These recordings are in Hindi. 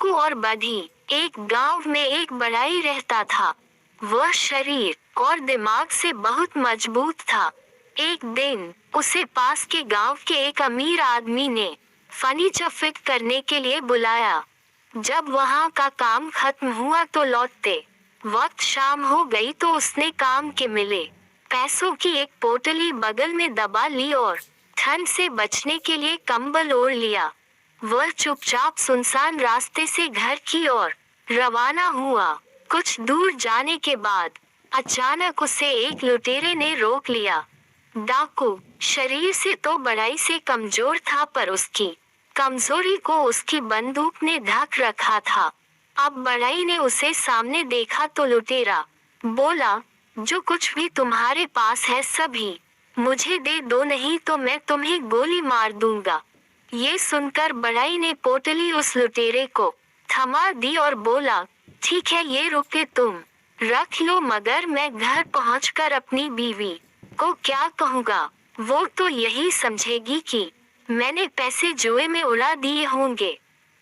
डाकू और बधी। एक गांव में एक बढ़ई रहता था। वह शरीर और दिमाग से बहुत मजबूत था। एक दिन उसे पास के गांव के एक अमीर आदमी ने फर्नीचर फिट करने के लिए बुलाया। जब वहां का काम खत्म हुआ तो लौटते वक्त शाम हो गई तो उसने काम के मिले पैसों की एक पोटली बगल में दबा ली और ठंड से बचने के लिए कंबल ओढ़ लिया। वह चुपचाप सुनसान रास्ते से घर की ओर रवाना हुआ। कुछ दूर जाने के बाद अचानक उसे एक लुटेरे ने रोक लिया। डाकू शरीर से तो बड़ाई से कमजोर था, पर उसकी कमजोरी को उसकी बंदूक ने ढक रखा था। अब बड़ाई ने उसे सामने देखा तो लुटेरा बोला, जो कुछ भी तुम्हारे पास है सभी मुझे दे दो, नहीं तो मैं तुम्हें गोली मार दूंगा। ये सुनकर बड़ाई ने पोटली उस लुटेरे को थमा दी और बोला, ठीक है, ये रुपए तुम रख लो, मगर मैं घर पहुंचकर अपनी बीवी को क्या कहूँगा? वो तो यही समझेगी कि मैंने पैसे जुए में उड़ा दिए होंगे।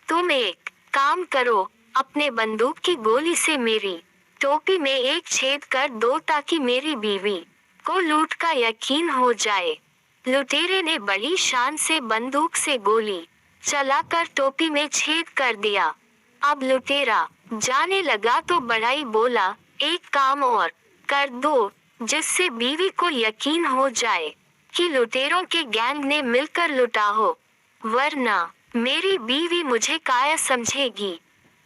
तुम एक काम करो, अपने बंदूक की गोली से मेरी टोपी में एक छेद कर दो ताकि मेरी बीवी को लूट का यकीन हो जाए। लुटेरे ने बड़ी शान से बंदूक से गोली चलाकर टोपी में छेद कर दिया। अब लुटेरा जाने लगा तो बड़ाई बोला, एक काम और कर दो जिससे बीवी को यकीन हो जाए कि लुटेरों के गैंग ने मिलकर लुटा हो, वरना मेरी बीवी मुझे काया समझेगी।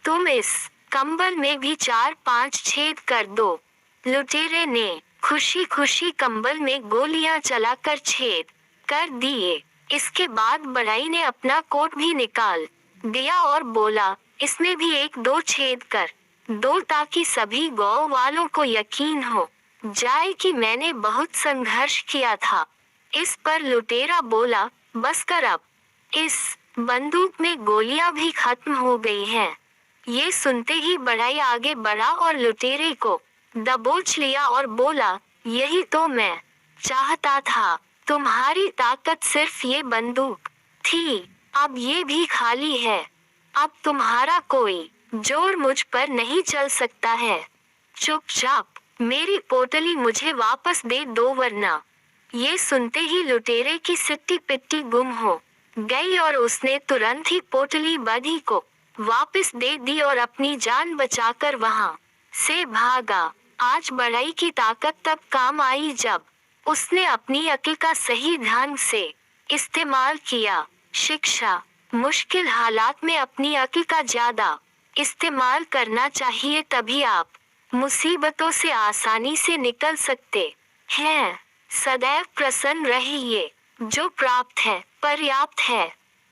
तुम इस कंबल में भी 4-5 छेद कर दो। लुटेरे ने खुशी खुशी कंबल में गोलियां चलाकर छेद कर दिए। इसके बाद बड़ाई ने अपना कोट भी निकाल दिया और बोला, इसमें भी 1-2 छेद कर दो ताकि सभी गांव वालों को यकीन हो जाए कि मैंने बहुत संघर्ष किया था। इस पर लुटेरा बोला, बस कर, अब इस बंदूक में गोलियां भी खत्म हो गई हैं। ये सुनते ही बड़ाई आगे बढ़ा और लुटेरे को दबोच लिया और बोला, यही तो मैं चाहता था, तुम्हारी ताकत सिर्फ ये बंदूक थी, अब ये भी खाली है। अब तुम्हारा कोई जोर मुझ पर नहीं चल सकता है। चुपचाप मेरी पोटली मुझे वापस दे दो, वरना। ये सुनते ही लुटेरे की सिट्टी पिट्टी गुम हो गई और उसने तुरंत ही पोटली बधी को वापस दे दी और अपनी जान बचाकर वहां से भागा। आज बड़ाई की ताकत तब काम आई जब उसने अपनी अक्ल का सही ढंग से इस्तेमाल किया। शिक्षा, मुश्किल हालात में अपनी अक्ल का ज्यादा इस्तेमाल करना चाहिए, तभी आप मुसीबतों से आसानी से निकल सकते हैं। सदैव प्रसन्न रहिए, जो प्राप्त है पर्याप्त है।